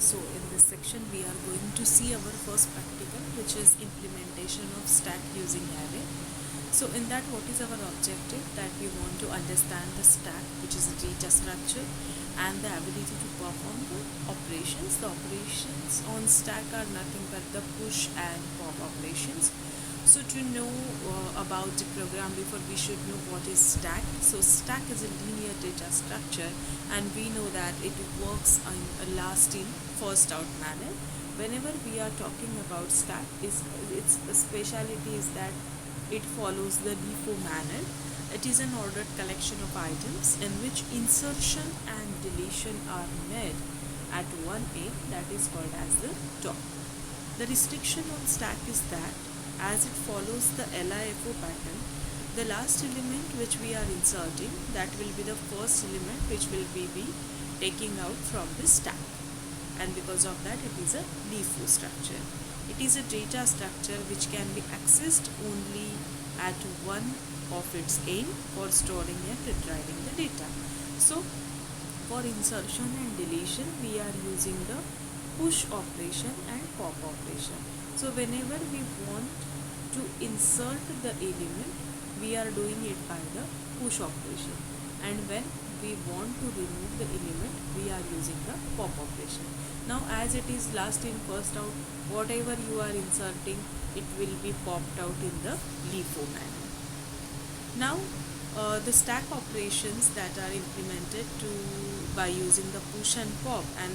So in this section we are going to see our first practical, which is implementation of stack using array. So in that, what is our objective? That we want to understand the stack, which is a data structure, and the ability to perform the operations. The operations on stack are nothing but the push and pop operations. So to know about the program, before we should know what is stack. So stack is a linear data structure, and we know that it works in a last in first out manner. Whenever we are talking about stack, its speciality is that it follows the LIFO manner. It is an ordered collection of items in which insertion and deletion are made at one end, that is called as the top. The restriction on stack is that as it follows the LIFO pattern, the last element which we are inserting, that will be the first element which will be taking out from the stack, and because of that it is a LIFO structure. It is a data structure which can be accessed only at one of its end for storing and retrieving the data. So for insertion and deletion we are using the push operation and pop operation. So whenever we want to insert the element, we are doing it by the push operation, and when we want to remove the element, we are using the pop operation. Now as it is last in first out, whatever you are inserting, it will be popped out in the LIFO manner. Now the stack operations that are implemented by using the push and pop, and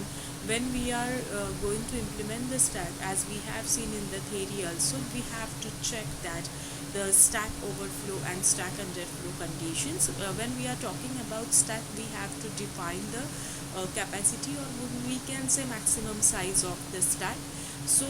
when we are going to implement the stack, as we have seen in the theory also, we have to check that the stack overflow and stack underflow conditions. When we are talking about stack, we have to define the capacity, or we can say maximum size of the stack. So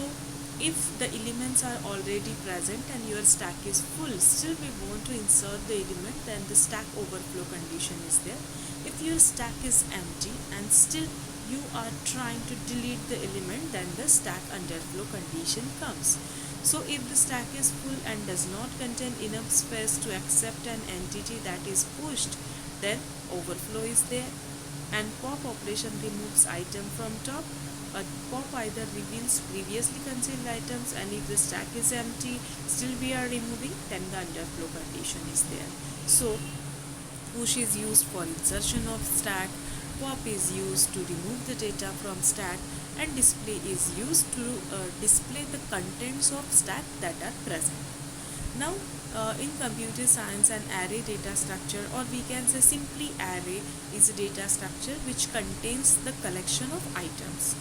if the elements are already present and your stack is full, still we want to insert the element, then the stack overflow condition is there. If your stack is empty and still you are trying to delete the element, then the stack underflow condition comes. So if the stack is full and does not contain enough space to accept an entity that is pushed, then overflow is there. And pop operation removes item from top. A pop either reveals previously concealed items, and if the stack is empty, still we are removing, then the underflow condition is there. So push is used for insertion of stack, pop is used to remove the data from stack, and display is used to display the contents of stack that are present. Now in computer science, an array data structure, or we can say simply array, is a data structure which contains the collection of items,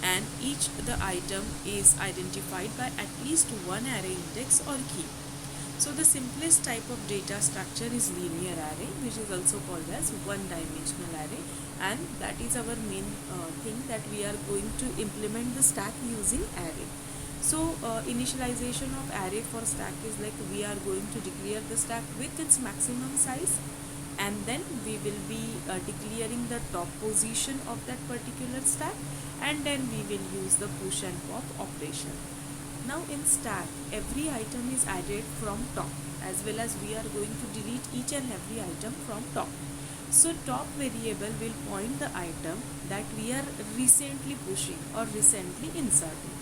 and each the item is identified by at least one array index or key. So the simplest type of data structure is linear array, which is also called as one-dimensional array, and that is our main thing, that we are going to implement the stack using array. So initialization of array for stack is like we are going to declare the stack with its maximum size, and then we will be declaring the top position of that particular stack, and then we will use the push and pop operation. Now in stack, every item is added from top, as well as we are going to delete each and every item from top. So top variable will point the item that we are recently pushing or recently inserting.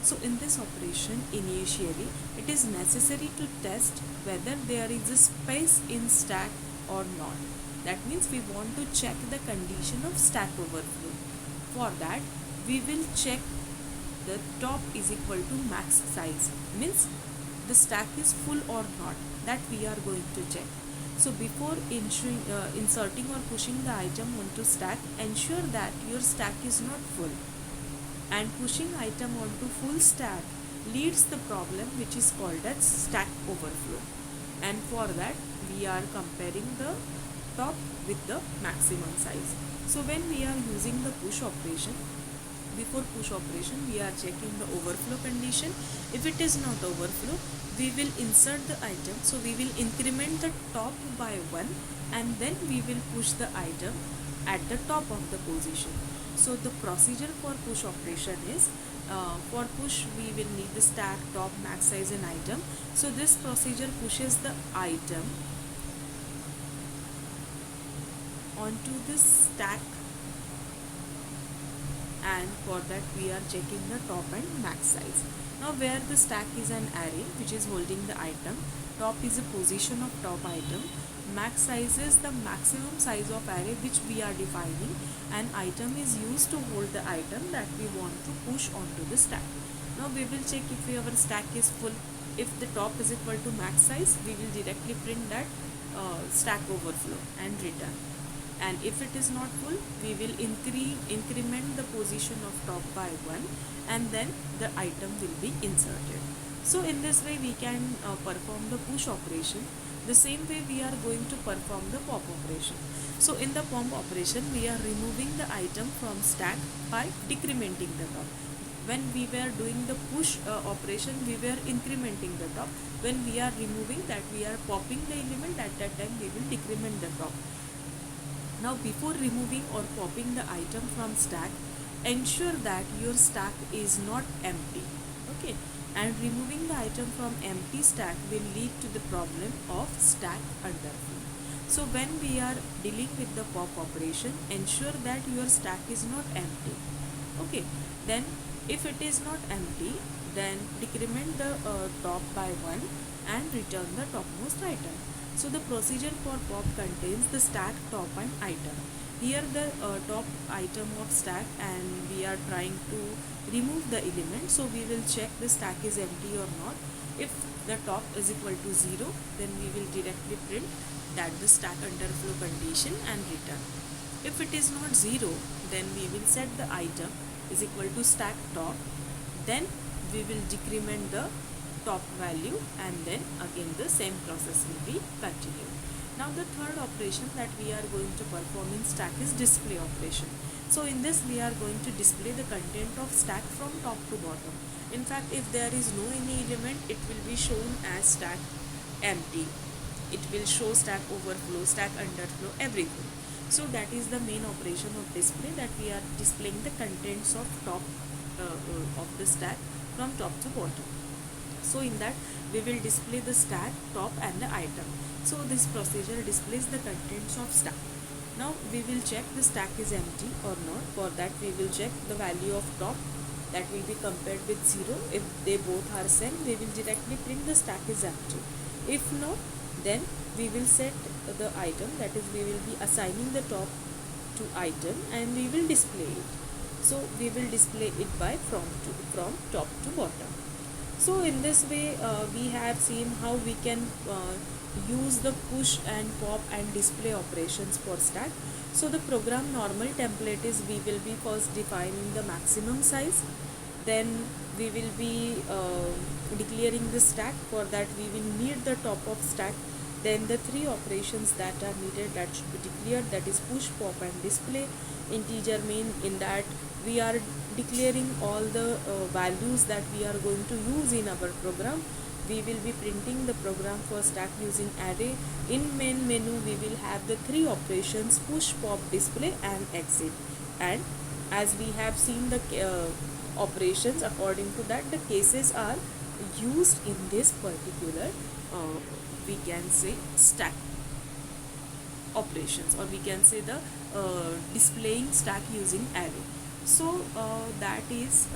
So in this operation, initially it is necessary to test whether there is a space in stack or not. That means we want to check the condition of stack overflow. For that, we will check the top is equal to max size, means the stack is full or not, that we are going to check. So before inserting or pushing the item onto stack, ensure that your stack is not full, and pushing item onto full stack leads the problem which is called as stack overflow, and for that we are comparing the top with the maximum size. So when we are using the push operation, before push operation we are checking the overflow condition. If it is not overflow, we will insert the item, so we will increment the top by 1, and then we will push the item at the top of the position. So the procedure for push operation is, for push we will need the stack, top, max size and item. So this procedure pushes the item onto the stack and for that we are checking the top and max size. Now where the stack is an array which is holding the item, top is a position of top item, max size is the maximum size of array which we are defining, and item is used to hold the item that we want to push onto the stack. Now we will check if our stack is full. If the top is equal to max size, we will directly print that stack overflow and return. And if it is not full, we will increment the position of top by 1, and then the item will be inserted. So in this way we can perform the push operation. The same way we are going to perform the pop operation. So in the pop operation we are removing the item from stack by decrementing the top. When we were doing the push operation, we were incrementing the top. When we are removing that, we are popping the element. At that time we will decrement the top. Now before removing or popping the item from stack, ensure that your stack is not empty. Okay, and removing the item from empty stack will lead to the problem of stack underflow. So when we are dealing with the pop operation, ensure that your stack is not empty. Okay, then if it is not empty, then decrement the top by 1 and return the topmost item. So the procedure for pop contains the stack, top and item. Here the top item of stack, and we are trying to remove the element, so we will check the stack is empty or not. If the top is equal to 0, then we will directly print that the stack underflow condition and return. If it is not 0, then we will set the item is equal to stack top, then we will decrement the top value, and then again the same process will be continued. Now the third operation that we are going to perform in stack is display operation. So in this we are going to display the content of stack from top to bottom. In fact, if there is no any element, it will be shown as stack empty. It will show stack overflow, stack underflow, everything. So that is the main operation of display, that we are displaying the contents of top of the stack from top to bottom. So in that we will display the stack, top and the item. So this procedure displays the contents of stack. Now we will check the stack is empty or not. For that we will check the value of top, that will be compared with 0. If they both are same, we will directly print the stack is empty. If not, then we will set the item, that is we will be assigning the top to item and we will display it. So we will display it by from top to bottom. So in this way we have seen how we can use the push and pop and display operations for stack. So the program normal template is, we will be first defining the maximum size, then we will be declaring the stack. For that we will need the top of stack, then the 3 operations that are needed that should be declared, that is push, pop and display. Integer main, in that we are declaring all the values that we are going to use in our program. We will be printing the program for stack using array. In main menu we will have the 3 operations, push, pop, display and exit. And as we have seen the operations, according to that the cases are used in this particular we can say stack operations, or we can say the displaying stack using array. So that is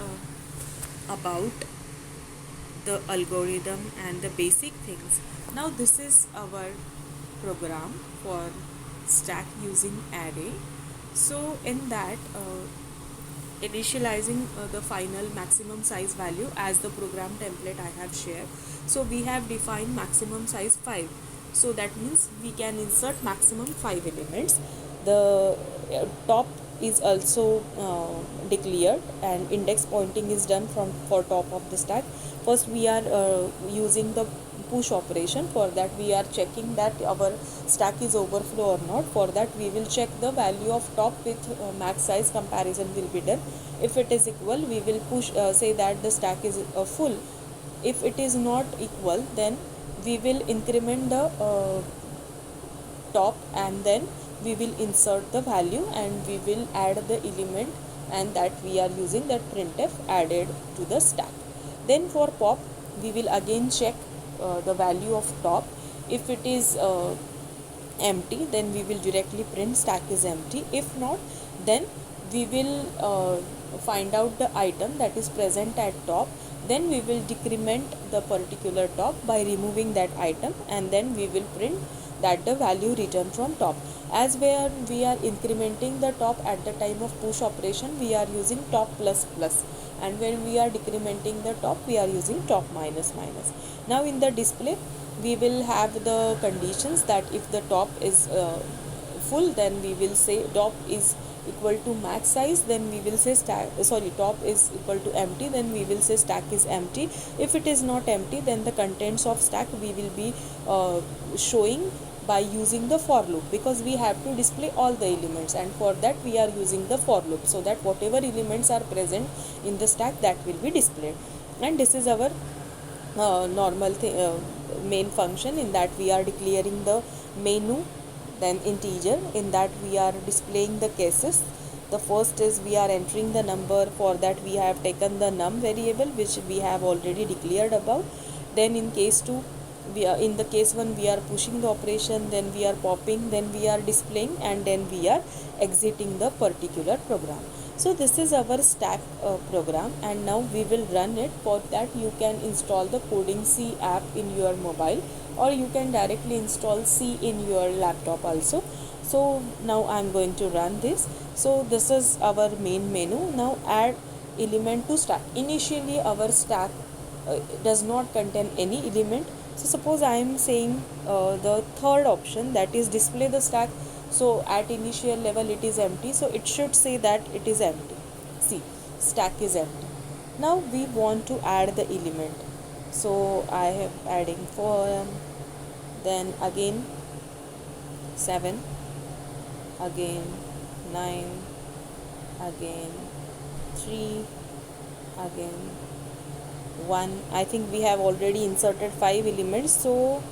about the algorithm and the basic things. Now this is our program for stack using array. So in that initializing the final maximum size value as the program template I have shared. So we have defined maximum size 5. So that means we can insert maximum 5 elements. The top is also declared, and index pointing is done for top of the stack. First we are using the push operation. For that we are checking that our stack is overflow or not. For that we will check the value of top with max size, comparison will be done. If it is equal, we will push say that the stack is full. If it is not equal, then we will increment the top, and then we will insert the value and we will add the element, and that we are using that printf added to the stack. Then for pop we will again check the value of top. If it is empty, then we will directly print stack is empty. If not, then we will find out the item that is present at top, then we will decrement the particular top by removing that item, and then we will print that the value returned from top. As where we are incrementing the top at the time of push operation, we are using top plus plus, and when we are decrementing the top, we are using top minus minus. Now in the display, we will have the conditions that if the top is full, then we will say top is equal to max size, then we will say top is equal to empty, then we will say stack is empty. If it is not empty, then the contents of stack we will be showing by using the for loop, because we have to display all the elements, and for that we are using the for loop, so that whatever elements are present in the stack, that will be displayed. And this is our normal main function, in that we are declaring the menu, then integer, in that we are displaying the cases. The first is we are entering the number, for that we have taken the num variable which we have already declared above. Then in case 2, in the case 1 we are pushing the operation, then we are popping, then we are displaying, and then we are exiting the particular program. So this is our stack program, and now we will run it. For that you can install the Coding C app in your mobile, or you can directly install C in your laptop also. So now I am going to run this. So this is our main menu. Now add element to stack. Initially our stack does not contain any element. So suppose I am saying the third option, that is display the stack. So at initial level it is empty, so it should say that it is empty. See, stack is empty. Now we want to add the element. So I have adding 4, then again 7, again 9, again 3, again 1. I think we have already inserted 5 elements, so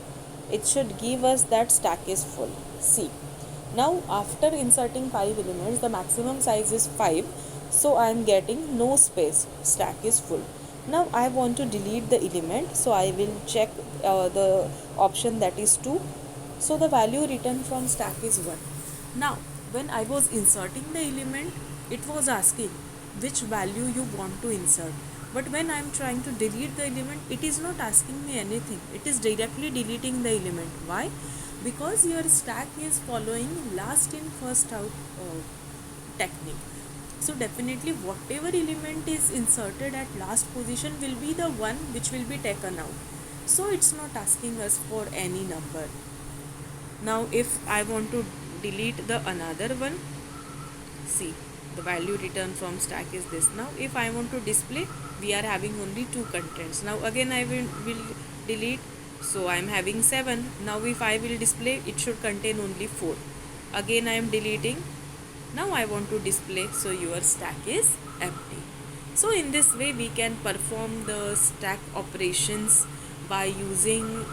it should give us that stack is full. See, now after inserting 5 elements, the maximum size is 5, so I am getting no space, stack is full. Now I want to delete the element, so I will check the option, that is 2. So the value returned from stack is 1. Now when I was inserting the element, it was asking which value you want to insert. But when I am trying to delete the element, it is not asking me anything. It is directly deleting the element. Why? Because your stack is following last in first out technique. So definitely whatever element is inserted at last position will be the one which will be taken out. So it's not asking us for any number. Now if I want to delete the another one, see, the value returned from stack is this. Now if I want to display, we are having only 2 contents. Now again I will delete, so I am having 7. Now if I will display, it should contain only 4. Again I am deleting. Now I want to display, so your stack is empty. So in this way we can perform the stack operations by using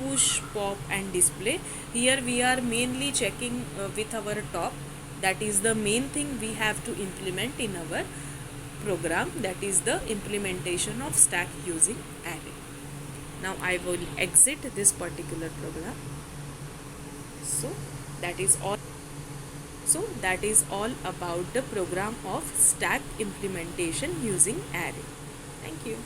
push, pop and display. Here we are mainly checking with our top. That is the main thing we have to implement in our program, that is the implementation of stack using array. Now I will exit this particular program. So that is all about the program of stack implementation using array. Thank you.